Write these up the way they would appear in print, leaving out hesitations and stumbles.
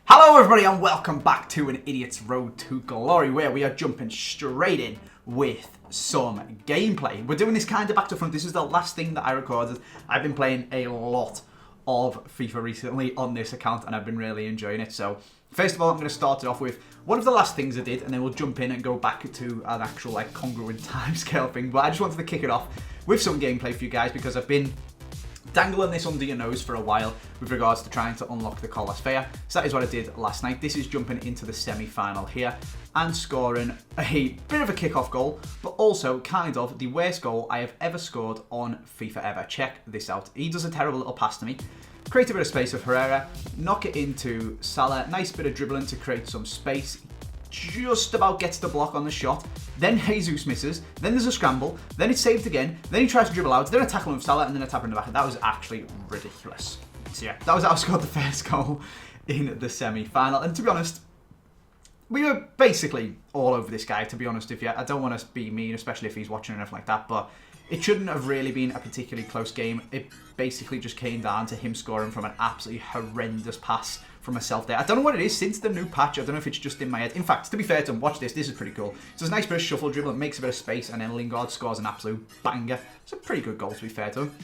Hello everybody and welcome back to An Idiot's Road to Glory, where we are jumping straight in with some gameplay. We're doing this kind of back to front. This is the last thing that I recorded. I've been playing a lot of FIFA recently on this account and I've been really enjoying it. So first of all, I'm going to start it off with one of the last things I did, and then we'll jump in and go back to an actual congruent timescale thing. But I just wanted to kick it off with some gameplay for you guys because I've been dangling this under your nose for a while with regards to trying to unlock the Colosphere. So that is what I did last night. This is jumping into the semi-final here and scoring a bit of a kick-off goal, but also kind of the worst goal I have ever scored on FIFA ever. Check this out. He does a terrible little pass to me, create a bit of space with Herrera, knock it into Salah, nice bit of dribbling to create some space, just about gets the block on the shot, then Jesus misses, then there's a scramble, then it's saved again, then he tries to dribble out, then a tackle with Salah, and then a tap in the back. That was actually ridiculous. So yeah, that was how I scored the first goal in the semi-final, and to be honest, we were basically all over this guy, to be honest with you. I don't want to be mean, especially if he's watching and everything like that, but it shouldn't have really been a particularly close game. It basically just came down to him scoring from an absolutely horrendous pass from myself there. I don't know what it is since the new patch. I don't know if it's just in my head. In fact, to be fair to him, watch this. This is pretty cool. So there's a nice bit of shuffle dribble. It makes a bit of space, and then Lingard scores an absolute banger. It's a pretty good goal, to be fair to him.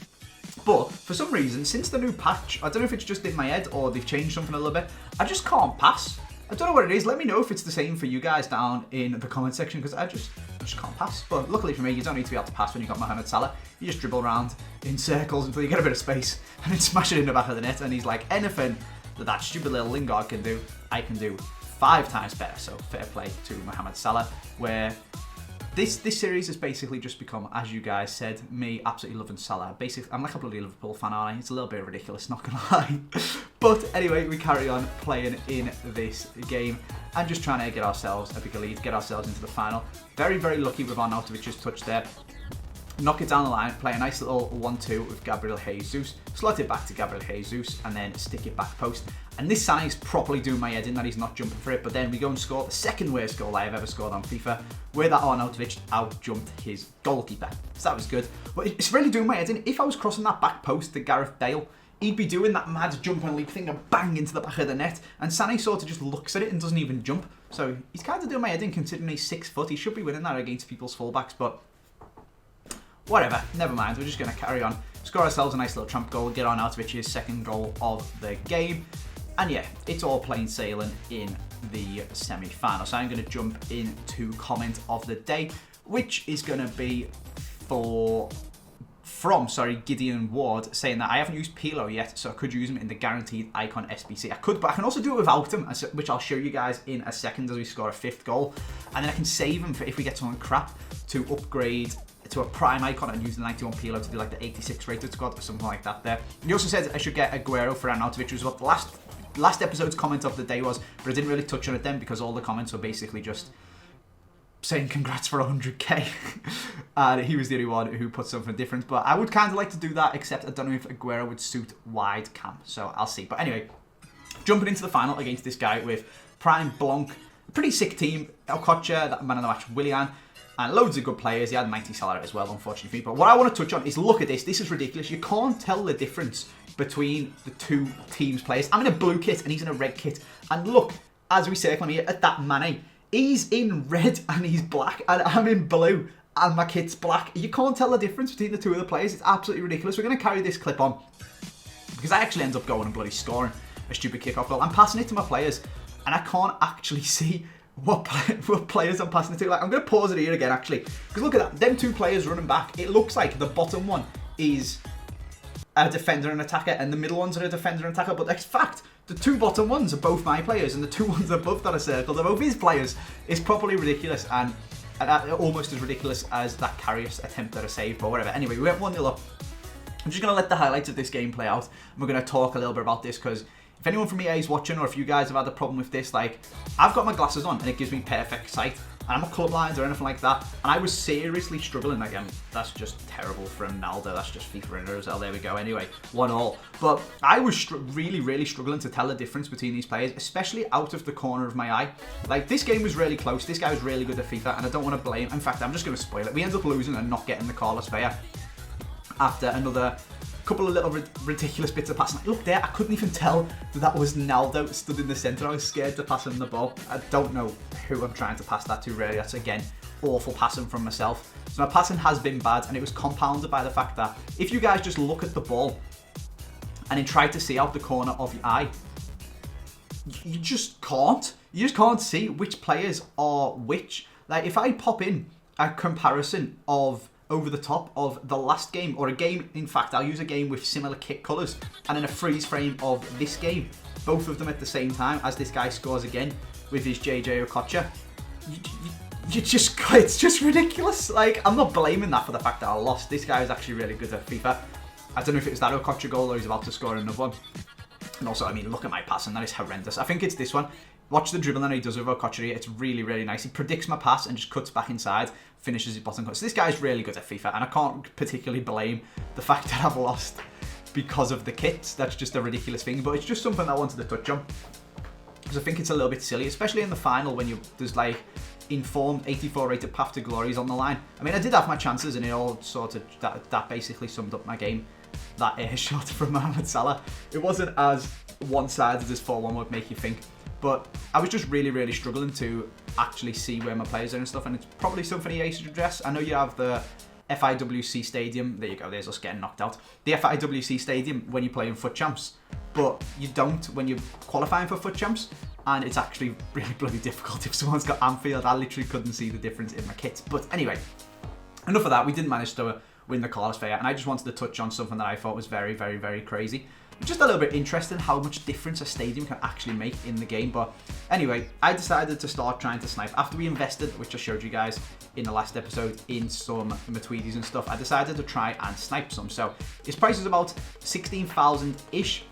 But for some reason, since the new patch, I don't know if it's just in my head or they've changed something a little bit, I just can't pass. I don't know what it is. Let me know if it's the same for you guys down in the comment section, because I just can't pass. But luckily for me, you don't need to be able to pass when you've got Mohamed Salah. You just dribble around in circles until you get a bit of space and then smash it in the back of the net. And he's like, anything that stupid little Lingard can do, I can do 5 times better. So fair play to Mohamed Salah, where this series has basically just become, as you guys said, me absolutely loving Salah. Basically, I'm like a bloody Liverpool fan, aren't I? It's a little bit ridiculous, not gonna lie. But anyway, we carry on playing in this game and just trying to get ourselves a bigger lead, get ourselves into the final. Very, very lucky with Arnautovic's touch there. Knock it down the line, play a nice little 1-2 with Gabriel Jesus, slot it back to Gabriel Jesus, and then stick it back post. And this Sané's properly doing my head in that he's not jumping for it, but then we go and score the second worst goal I have ever scored on FIFA, where that Arnautovic out-jumped his goalkeeper. So that was good. But it's really doing my head in. If I was crossing that back post to Gareth Bale, he'd be doing that mad jump and leap thing and bang into the back of the net. And Sané sort of just looks at it and doesn't even jump. So he's kind of doing my head in considering he's 6 foot. He should be winning that against people's fullbacks, but whatever, never mind. We're just going to carry on, score ourselves a nice little trump goal, get Arnautovic's second goal of the game. And yeah, it's all plain sailing in the semi-final. So I'm going to jump into comment of the day, which is going to be from Gideon Ward, saying that I haven't used Pilo yet, so I could use him in the guaranteed icon SBC. I could, but I can also do it without him, which I'll show you guys in a second as we score a 5th goal. And then I can save him for if we get someone crap to upgrade to a prime icon and use the 91 Pilo to do like the 86 rated squad or something like that there. He also said I should get Aguero for Arnautovic, which was what the last episode's comment of the day was, but I didn't really touch on it then because all the comments were basically just saying congrats for 100k. And he was the only one who put something different, but I would kind of like to do that, except I don't know if Aguero would suit wide cam, so I'll see. But anyway, jumping into the final against this guy with Prime Blanc, pretty sick team, Okocha, that man of the match, Willian, and loads of good players. He had 90 salary as well, unfortunately. But what I want to touch on is, look at this. This is ridiculous. You can't tell the difference between the two teams' players. I'm in a blue kit and he's in a red kit. And look, as we circle here at that Mane, he's in red and he's black, and I'm in blue and my kit's black. You can't tell the difference between the two of the players. It's absolutely ridiculous. We're going to carry this clip on because I actually end up going and bloody scoring a stupid kickoff goal. I'm passing it to my players and I can't actually see what players I'm passing it to. Like, I'm going to pause it here again, actually, because look at that. Them two players running back. It looks like the bottom one is a defender and attacker, and the middle ones are a defender and attacker. But in fact, the two bottom ones are both my players, and the two ones above that are circled are both his players. It's properly ridiculous, and almost as ridiculous as that Karius attempt at a save, but whatever. Anyway, we went 1-0 up. I'm just going to let the highlights of this game play out, and we're going to talk a little bit about this, because if anyone from EA is watching, or if you guys have had a problem with this, like, I've got my glasses on and it gives me perfect sight. And I'm not colourblind or anything like that. And I was seriously struggling. Like, that's just terrible for Ronaldo. That's just FIFA in Rizal. There we go. Anyway, 1-1. But I was really, really struggling to tell the difference between these players, especially out of the corner of my eye. Like, this game was really close. This guy was really good at FIFA, and I don't want to blame. In fact, I'm just going to spoil it. We ended up losing and not getting the Colosphere after another A couple of little ridiculous bits of passing. Look there, I couldn't even tell that was Naldo stood in the centre. I was scared to pass him the ball. I don't know who I'm trying to pass that to really. That's again awful passing from myself. So my passing has been bad, and it was compounded by the fact that if you guys just look at the ball and then try to see out the corner of your eye, you just can't. You just can't see which players are which. Like if I pop in a comparison of over the top of the last game, or a game, in fact I'll use a game with similar kit colours, and then a freeze frame of this game, both of them at the same time as this guy scores again with his JJ Okocha, it's just ridiculous. Like, I'm not blaming that for the fact that I lost. This guy is actually really good at FIFA. I don't know if it was that Okocha goal or he's about to score another one. And also, I mean, look at my passing, that is horrendous. I think it's this one. Watch the dribbling that he does with Okocha. It's really, really nice. He predicts my pass and just cuts back inside, finishes his bottom cut. So this guy's really good at FIFA, and I can't particularly blame the fact that I've lost because of the kits. That's just a ridiculous thing, but it's just something I wanted to touch on, because I think it's a little bit silly, especially in the final when there's like informed 84 rated path to glories on the line. I mean, I did have my chances, and it all sort of that basically summed up my game. That air shot from Mohamed Salah, it wasn't as one-sided as 4-1 would make you think, but I was just really, really struggling to actually see where my players are and stuff, and it's probably something EA should address. I know you have the FIWC Stadium, there you go, there's us getting knocked out. The FIWC Stadium when you play in FUT Champs, but you don't when you're qualifying for FUT Champs, and it's actually really bloody difficult if someone's got Anfield. I literally couldn't see the difference in my kits. But anyway, enough of that. We didn't manage to win the Carlos Fair, and I just wanted to touch on something that I thought was very, very, very crazy. Just a little bit interesting how much difference a stadium can actually make in the game. But anyway, I decided to start trying to snipe. After we invested, which I showed you guys in the last episode, in some Matuidis and stuff, I decided to try and snipe some. So his price is about 16,000-ish.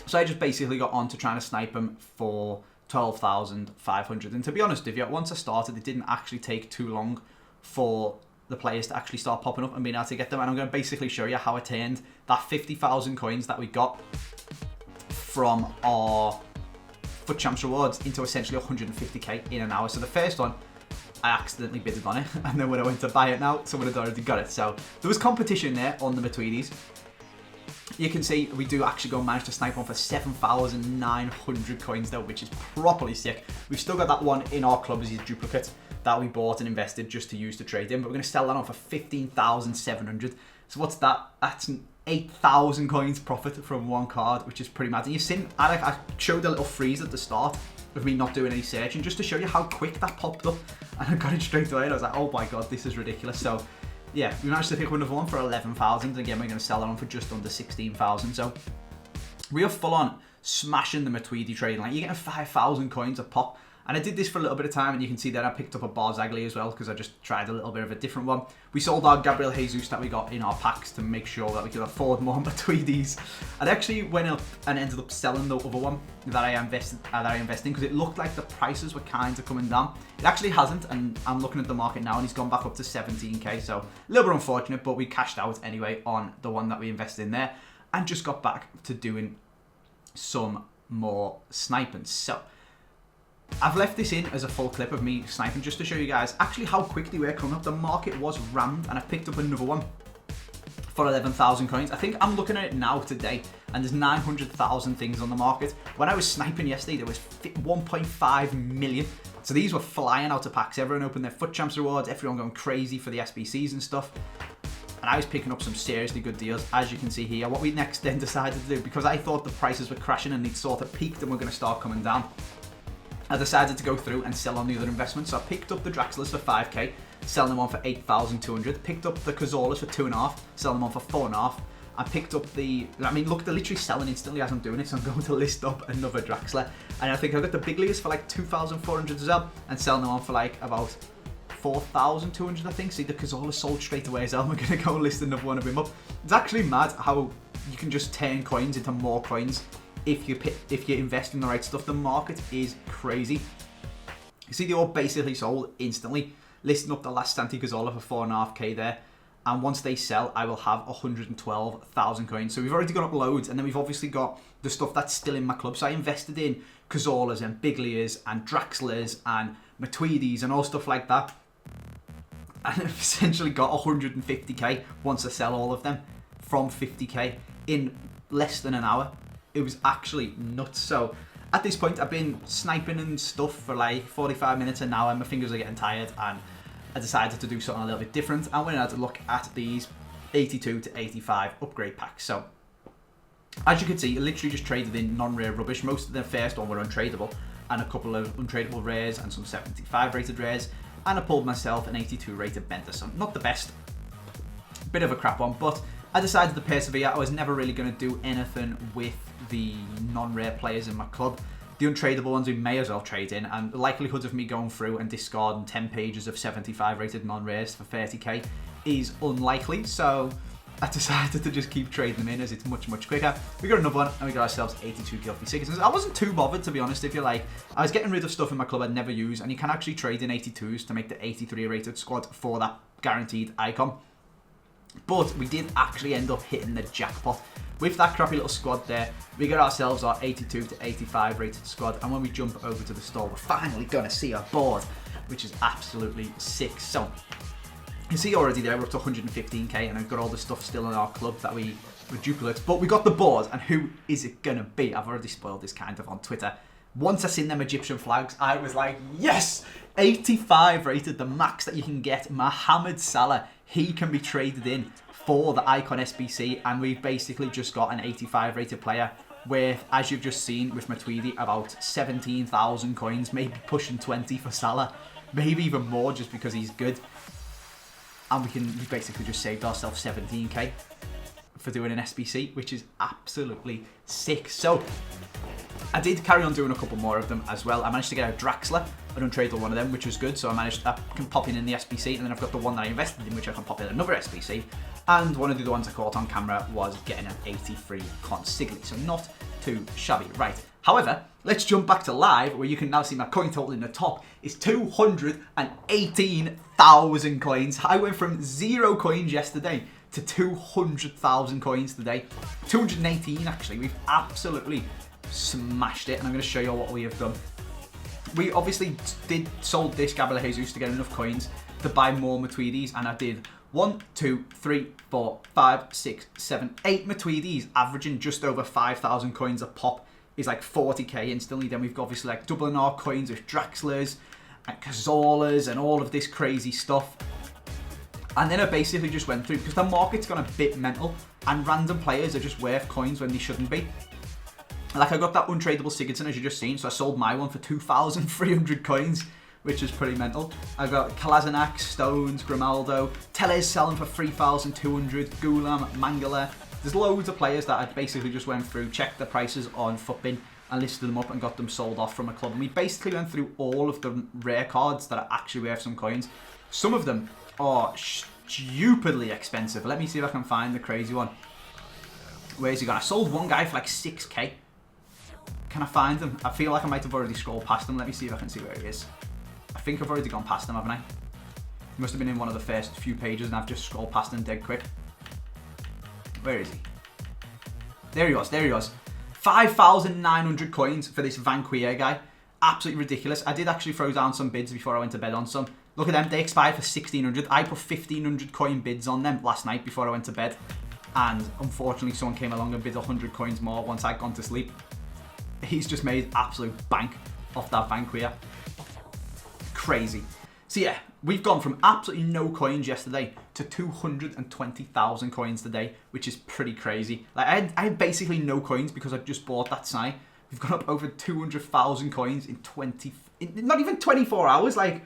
So I just basically got on to trying to snipe him for 12,500. And to be honest with you, once I started, it didn't actually take too long for the players to actually start popping up and being able to get them. And I'm going to basically show you how I turned that 50,000 coins that we got from our FUT Champs rewards into essentially 150k in an hour. So the first one, I accidentally bidded on it, and then when I went to buy it now, someone had already got it. So there was competition there on the Matuidis. You can see we do actually go and manage to snipe one for 7,900 coins though, which is properly sick. We've still got that one in our club as his duplicate that we bought and invested just to use to trade in, but we're going to sell that on for 15,700. So what's that? That's an 8,000 coins profit from one card, which is pretty mad. And you've seen, I showed a little freeze at the start of me not doing any searching just to show you how quick that popped up, and I got it straight away and I was like, oh my god, this is ridiculous. So yeah, we managed to pick another one for 11,000. Again, we're going to sell that on for just under 16,000. So we are full on smashing the Matuidi trading. Like, you're getting 5,000 coins a pop. And I did this for a little bit of time, and you can see that I picked up a Barzagli as well, because I just tried a little bit of a different one. We sold our Gabriel Jesus that we got in our packs to make sure that we could afford more Matuidis. I actually went up and ended up selling the other one that I invested in, because it looked like the prices were kind of coming down. It actually hasn't, and I'm looking at the market now, and he's gone back up to 17k, so a little bit unfortunate, but we cashed out anyway on the one that we invested in there, and just got back to doing some more sniping. So I've left this in as a full clip of me sniping just to show you guys actually how quickly we're coming up. The market was rammed, and I picked up another one for 11,000 coins. I think I'm looking at it now today, and there's 900,000 things on the market. When I was sniping yesterday, there was 1.5 million. So these were flying out of packs. Everyone opened their FUT Champs rewards, everyone going crazy for the SBCs and stuff. And I was picking up some seriously good deals, as you can see here. What we next then decided to do, because I thought the prices were crashing and they'd sort of peaked and were going to start coming down, I decided to go through and sell on the other investments. So I picked up the Draxlers for 5k, selling them on for 8,200. Picked up the Cazorlas for 2.5, selling them on for 4.5. I picked up the, I mean, look, they're literally selling instantly as I'm doing it. So I'm going to list up another Draxler. And I think I got the big leaguers for like 2,400 as well, and selling them on for like about 4,200, I think. See, the Cazorla sold straight away as well. We're going to go and list another one of him up. It's actually mad how you can just turn coins into more coins if you invest in the right stuff. The market is crazy. You see, they all basically sold instantly, listing up the last Santi Cazorla for 4.5k there. And once they sell, I will have 112,000 coins. So we've already gone up loads, and then we've obviously got the stuff that's still in my club. So I invested in Cazorlas and Biglias and Draxlers and Matuidis and all stuff like that. And I've essentially got 150k once I sell all of them from 50k in less than an hour. It was actually nuts. So at this point, I've been sniping and stuff for like 45 minutes an hour. My fingers are getting tired, and I decided to do something a little bit different. I went and had a look at these 82 to 85 upgrade packs. So as you can see, I literally just traded in non-rare rubbish. Most of the first one were untradeable, and a couple of untradeable rares and some 75 rated rares. And I pulled myself an 82 rated Bender. So not the best, bit of a crap one, but I decided to persevere. I was never really going to do anything with the non-rare players in my club. The untradeable ones we may as well trade in, and the likelihood of me going through and discarding 10 pages of 75 rated non-rares for 30k is unlikely, so I decided to just keep trading them in as it's much, much quicker. We got another one, and we got ourselves 82 guilty citizens. I wasn't too bothered, to be honest, if you like. I was getting rid of stuff in my club I'd never use, and you can actually trade in 82s to make the 83 rated squad for that guaranteed icon. But we did actually end up hitting the jackpot. With that crappy little squad there, we got ourselves our 82 to 85 rated squad, and when we jump over to the store, we're finally going to see our board, which is absolutely sick. So, you see already there, we're up to 115k, and I've got all the stuff still in our club that we were duplicates, but we got the board, and who is it going to be? I've already spoiled this kind of on Twitter. Once I seen them Egyptian flags, I was like, yes! 85 rated, the max that you can get. Mohamed Salah, he can be traded in for the Icon SBC, and we've basically just got an 85 rated player with, as you've just seen with my Tweedy, about 17,000 coins, maybe pushing 20 for Salah, maybe even more just because he's good. And we basically just saved ourselves 17k for doing an SBC, which is absolutely sick. So I did carry on doing a couple more of them as well. I managed to get a Draxler, an untradeable one of them, which was good. So I can pop in the SBC, and then I've got the one that I invested in, which I can pop in another SBC. And one of the other ones I caught on camera was getting an 83 consignment, so not too shabby. Right. However, let's jump back to live, where you can now see my coin total in the top is 218,000 coins. I went from 0 coins yesterday to 200,000 coins today. 218 actually. We've absolutely smashed it, and I'm going to show you what we have done. We obviously sold this Gabriel Jesus to get enough coins to buy more Matuidis, and I did 1, 2, 3, 4, 5, 6, 7, 8 Matuidis, averaging just over 5,000 coins a pop. Is like 40k instantly. Then we've got obviously like doubling our coins with Draxlers and Cazolas and all of this crazy stuff. And then I basically just went through, because the market's gone a bit mental and random players are just worth coins when they shouldn't be. Like I got that untradeable Sigurdsson, as you just seen, so I sold my one for 2,300 coins, which is pretty mental. I've got Kolasinac, Stones, Grimaldo, Tellez selling for 3,200, Gulam, Mangala. There's loads of players that I basically just went through, checked the prices on Futbin and listed them up and got them sold off from a club. And we basically went through all of the rare cards that are actually worth some coins. Some of them are stupidly expensive. Let me see if I can find the crazy one. Where's he gone? I sold one guy for like 6k. Can I find him? I feel like I might have already scrolled past him. Let me see if I can see where he is. I think I've already gone past him, haven't I? He must have been in one of the first few pages and I've just scrolled past him dead quick. Where is he? There he was, there he was. 5,900 coins for this Vanquier guy. Absolutely ridiculous. I did actually throw down some bids before I went to bed on some. Look at them, they expired for 1,600. I put 1,500 coin bids on them last night before I went to bed. And unfortunately someone came along and bid 100 coins more once I'd gone to sleep. He's just made absolute bank off that Vanquier. Crazy. So yeah, we've gone from absolutely no coins yesterday to 220,000 coins today, which is pretty crazy. Like I had basically no coins because I just bought that sign. We've gone up over 200,000 coins in not even 24 hours. Like,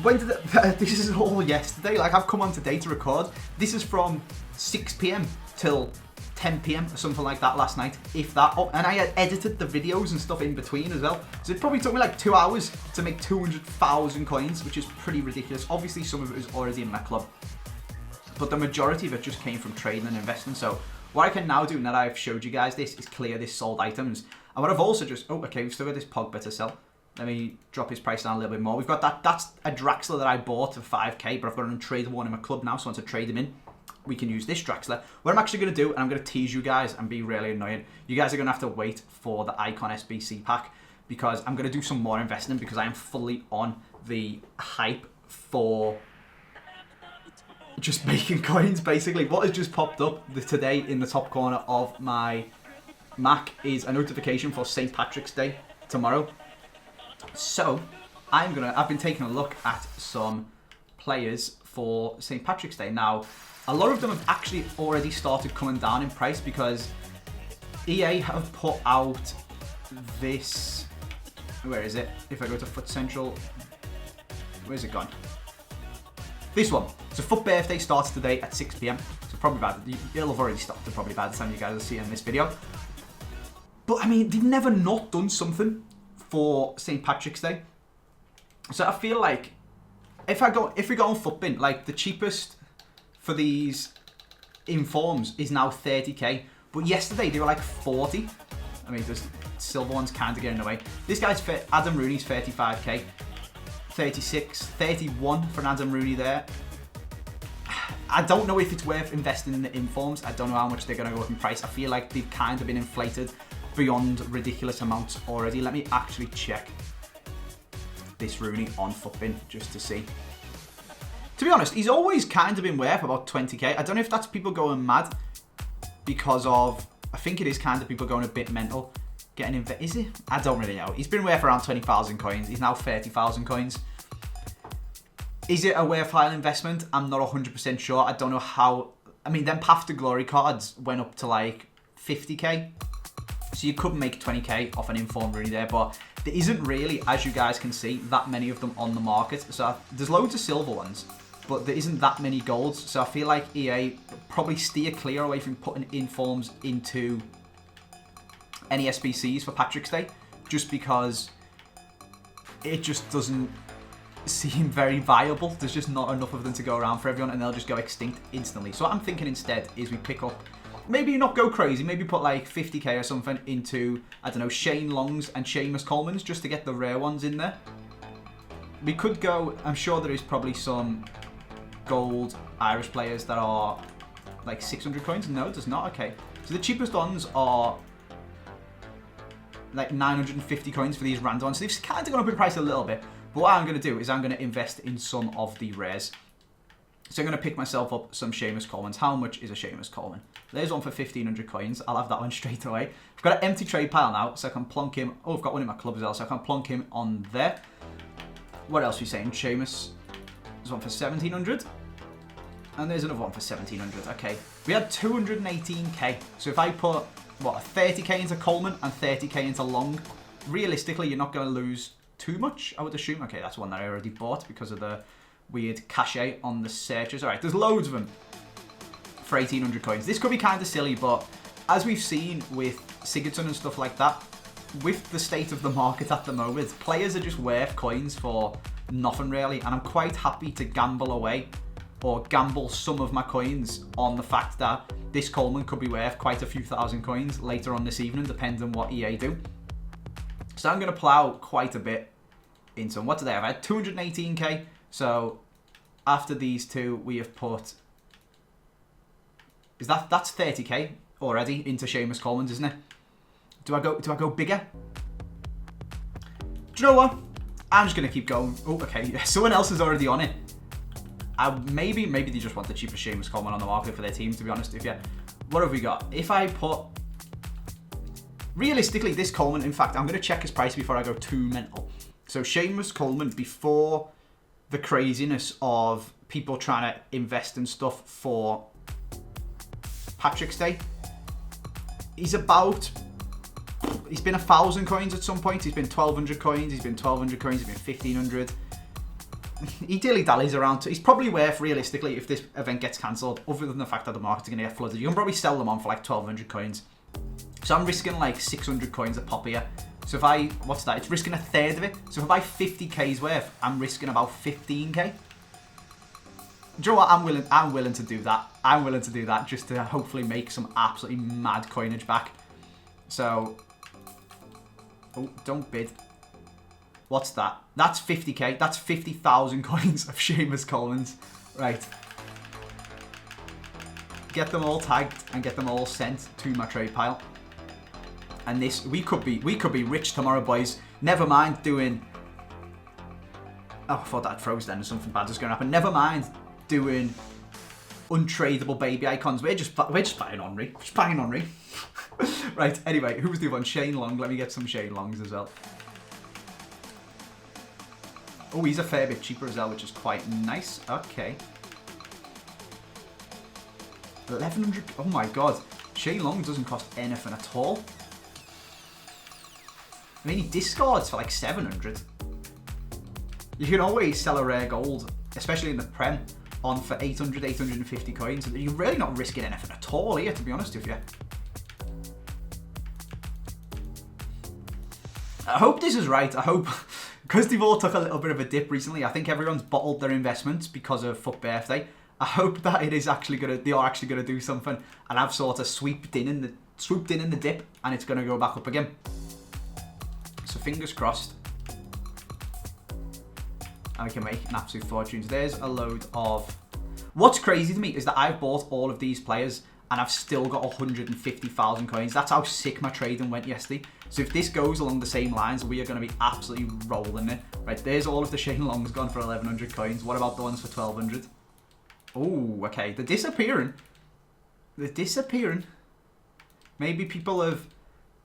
when did this is all yesterday. Like, I've come on today to record. This is from 6 p.m. till 10 p.m. or something like that last night, if that. Oh, and I had edited the videos and stuff in between as well. So it probably took me like 2 hours to make 200,000 coins, which is pretty ridiculous. Obviously, some of it is already in my club, but the majority of it just came from trading and investing. So what I can now do, now that I've showed you guys this, is clear this sold items. And what I've also just, oh, okay, we've still got this Pogba to sell. Let me drop his price down a little bit more. We've got that's a Draxler that I bought for 5k, but I've got an untradeable one in my club now, so once I trade him in, we can use this Draxler. What I'm actually going to do, and I'm going to tease you guys and be really annoying, you guys are going to have to wait for the Icon SBC pack, because I'm going to do some more investing, because I am fully on the hype for just making coins, basically. What has just popped up today in the top corner of my Mac is a notification for St. Patrick's Day tomorrow. So, I've been taking a look at some players for St. Patrick's Day. Now, a lot of them have actually already started coming down in price because EA have put out this... Where is it? If I go to Foot Central... Where's it gone? This one. So Foot Birthday starts today at 6 PM. So probably it'll have already started probably by the time you guys are seeing this video. But I mean, they've never not done something for St. Patrick's Day. So I feel like if we go on Footbin, like the cheapest for these informs is now 30k. But yesterday they were like 40. I mean, there's silver ones kind of getting away. This guy's Adam Rooney's 35k. 36, 31 for an Adam Rooney there. I don't know if it's worth investing in the informs. I don't know how much they're going to go up in price. I feel like they've kind of been inflated beyond ridiculous amounts already. Let me actually check this Rooney on Footbin just to see. To be honest, he's always kind of been worth about 20k. I don't know if that's people going mad because of... I think it is kind of people going a bit mental. Getting is it? I don't really know. He's been worth around 20,000 coins. He's now 30,000 coins. Is it a worthwhile investment? I'm not 100% sure. I don't know how... I mean, them Path to Glory cards went up to like 50k. So you could make 20k off an inform Rooney there, but there isn't really, as you guys can see, that many of them on the market. So there's loads of silver ones, but there isn't that many golds. So I feel like EA probably steer clear away from putting informs into any SBCs for Patrick's Day, just because it just doesn't seem very viable. There's just not enough of them to go around for everyone, and they'll just go extinct instantly. So what I'm thinking instead is we pick up, maybe not go crazy, maybe put like 50k or something into, I don't know, Shane Longs and Seamus Coleman's just to get the rare ones in there. We could go, I'm sure there is probably some gold Irish players that are like 600 coins. No, there's not. Okay. So the cheapest ones are like 950 coins for these random ones. So they've kind of gone up in price a little bit. But what I'm going to do is I'm going to invest in some of the rares. So I'm going to pick myself up some Seamus Colemans. How much is a Seamus Coleman? There's one for 1,500 coins. I'll have that one straight away. I've got an empty trade pile now, so I can plonk him. Oh, I've got one in my club as well, so I can plonk him on there. What else are we saying? Seamus. There's one for 1,700. And there's another one for 1,700. Okay. We had 218k. So if I put, what, 30k into Coleman and 30k into Long, realistically, you're not going to lose too much, I would assume. Okay, that's one that I already bought because of the weird cachet on the searches. Alright, there's loads of them for 1,800 coins. This could be kind of silly, but as we've seen with Sigurdsson and stuff like that, with the state of the market at the moment, players are just worth coins for nothing really, and I'm quite happy to gamble away or gamble some of my coins on the fact that this Coleman could be worth quite a few thousand coins later on this evening, depending on what EA do. So I'm going to plow quite a bit into them. What do they have? I had 218k. So after these two, we have put... That's 30k already into Seamus Coleman's, isn't it? Do I go bigger? Do you know what? I'm just going to keep going. Oh, okay. Someone else is already on it. Maybe they just want the cheapest Seamus Coleman on the market for their team, to be honest with you. What have we got? If I put... Realistically, this Coleman, in fact, I'm going to check his price before I go too mental. So Seamus Coleman, before the craziness of people trying to invest in stuff for Patrick's Day, he's been 1,000 coins at some point. He's been 1,200 coins. He's been 1,200 coins. He's been 1,500. He dilly-dallies around. He's probably worth, realistically, if this event gets cancelled, other than the fact that the market's going to get flooded, you can probably sell them on for like 1,200 coins. So I'm risking like 600 coins a pop here. So if I, what's that? It's risking a third of it. So if I buy 50k's worth, I'm risking about 15k. Do you know what? I'm willing to do that. I'm willing to do that just to hopefully make some absolutely mad coinage back. So, oh, don't bid. What's that? That's 50k. That's 50,000 coins of Seamus Coleman's. Right. Get them all tagged and get them all sent to my trade pile. And this, we could be rich tomorrow, boys. Never mind doing... Oh, I thought that froze then and something bad was going to happen. Never mind doing untradeable baby icons. We're just buying Henry. Just buying Henry. Right, anyway, who's the one? Shane Long. Let me get some Shane Longs as well. Oh, he's a fair bit cheaper as well, which is quite nice. Okay. 1100. Oh my god. Shane Long doesn't cost anything at all. I mean, he discards for like 700. You can always sell a rare gold, especially in the Prem, on for 800, 850 coins. You're really not risking anything at all here, to be honest with you. I hope this is right. I hope, because they've all took a little bit of a dip recently, I think everyone's bottled their investments because of Fuck Birthday. I hope that it is actually they are actually gonna do something, and I've sort of swooped in in the dip, and it's gonna go back up again. So fingers crossed. And we can make an absolute fortune. So there's a load of... What's crazy to me is that I've bought all of these players and I've still got 150,000 coins. That's how sick my trading went yesterday. So if this goes along the same lines, we are going to be absolutely rolling it. Right, there's all of the Shane Longs gone for 1,100 coins. What about the ones for 1,200? Oh, okay. They're disappearing. They're disappearing. Maybe people have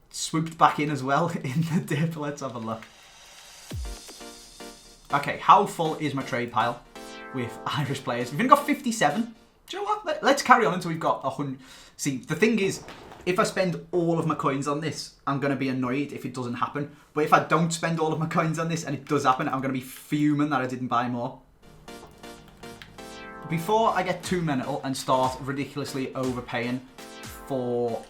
swooped back in as well in the dip. Let's have a look. Okay, how full is my trade pile with Irish players? We've only got 57. Do you know what? Let's carry on until we've got 100. See, the thing is, if I spend all of my coins on this, I'm going to be annoyed if it doesn't happen. But if I don't spend all of my coins on this and it does happen, I'm going to be fuming that I didn't buy more. Before I get too mental and start ridiculously overpaying for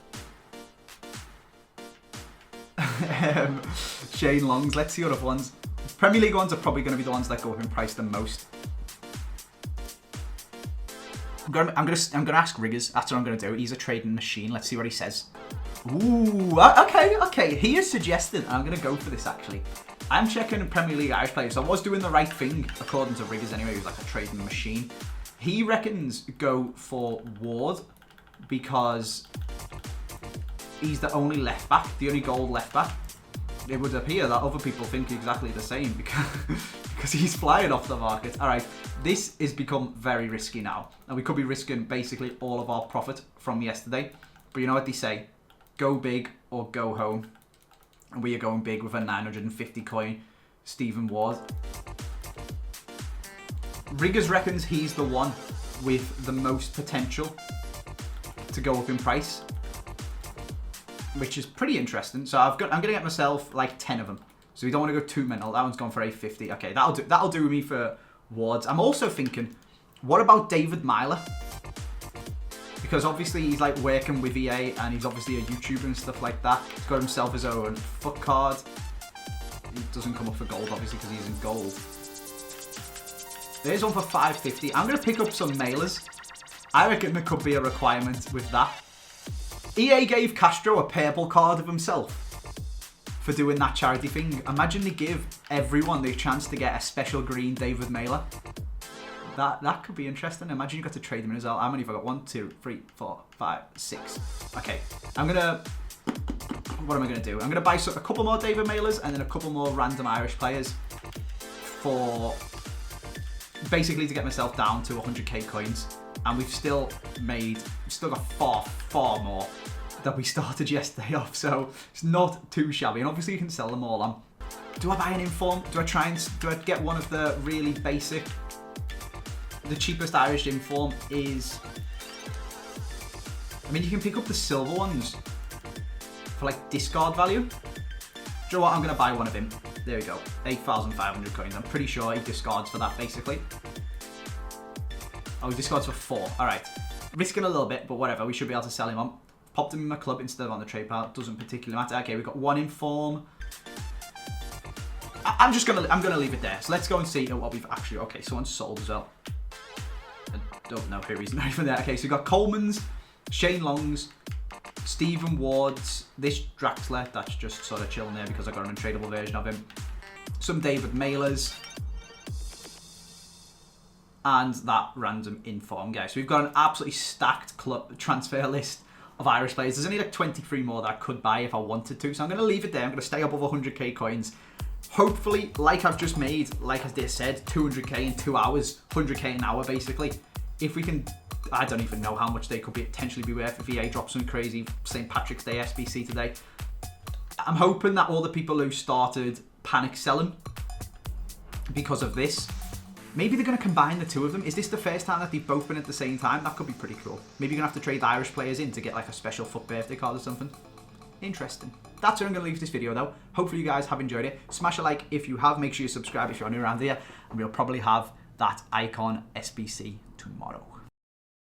Shane Longs, let's see other ones. Premier League ones are probably going to be the ones that go up in price the most. I'm gonna ask Riggers. That's what I'm gonna do. He's a trading machine. Let's see what he says. Ooh, okay. He has suggested, and I'm gonna go for this actually. I'm checking Premier League Irish players, so I was doing the right thing according to Riggers anyway. He was like a trading machine. He reckons go for Ward because he's the only left back, the only gold left back. It would appear that other people think exactly the same because he's flying off the market. All right, this has become very risky now. And we could be risking basically all of our profit from yesterday. But you know what they say, go big or go home. And we are going big with a 950 coin Stephen Ward. Riggers reckons he's the one with the most potential to go up in price, which is pretty interesting. So I'm gonna get myself like 10 of them. So we don't want to go too mental. That one's gone for 850. Okay, that'll do me for Wards. I'm also thinking, what about David Myler? Because obviously he's like working with EA and he's obviously a YouTuber and stuff like that. He's got himself his own foot card. He doesn't come up for gold obviously because he's in gold. There's one for 550. I'm gonna pick up some mailers. I reckon there could be a requirement with that. EA gave Castro a purple card of himself for doing that charity thing. Imagine they give everyone the chance to get a special green David Mailer. That could be interesting. Imagine you got to trade them in as well. How many have I got? 1, 2, 3, 4, 5, 6. Okay, what am I gonna do? I'm gonna buy a couple more David Mailers and then a couple more random Irish players for basically to get myself down to 100k coins. And we've still got far more that we started yesterday off, so it's not too shabby. And obviously you can sell them all on. Do I buy an inform? Do I get one of the really basic? The cheapest Irish inform is, I mean, you can pick up the silver ones for like discard value. Do you know what? I'm gonna buy one of him. There we go, 8,500 coins. I'm pretty sure he discards for that basically. Oh, he discards for 4. All right, risking a little bit, but whatever. We should be able to sell him on. Popped him in my club instead of on the trade pile. Doesn't particularly matter. Okay, we've got one inform. I'm gonna leave it there. So let's go and see what we've actually. Okay, someone's sold as well. I don't know who he's not even there. Okay, so we've got Coleman's, Shane Long's, Stephen Ward's, this Draxler. That's just sort of chilling there because I got an untradeable version of him. Some David Mailers. And that random inform guy. So we've got an absolutely stacked club transfer list of Irish players. There's only like 23 more that I could buy if I wanted to. So I'm going to leave it there. I'm going to stay above 100k coins. Hopefully, like I've just made, like I said, 200k in 2 hours, 100k an hour basically. If we can I don't even know how much they could potentially be worth if EA drops some crazy St. Patrick's Day SBC today. I'm hoping that all the people who started panic selling because of this, maybe they're going to combine the two of them. Is this the first time that they've both been at the same time? That could be pretty cool. Maybe you're going to have to trade the Irish players in to get like a special FUT birthday card or something. Interesting. That's where I'm going to leave this video though. Hopefully you guys have enjoyed it. Smash a like if you have. Make sure you subscribe if you're new around here. And we'll probably have that icon SBC tomorrow.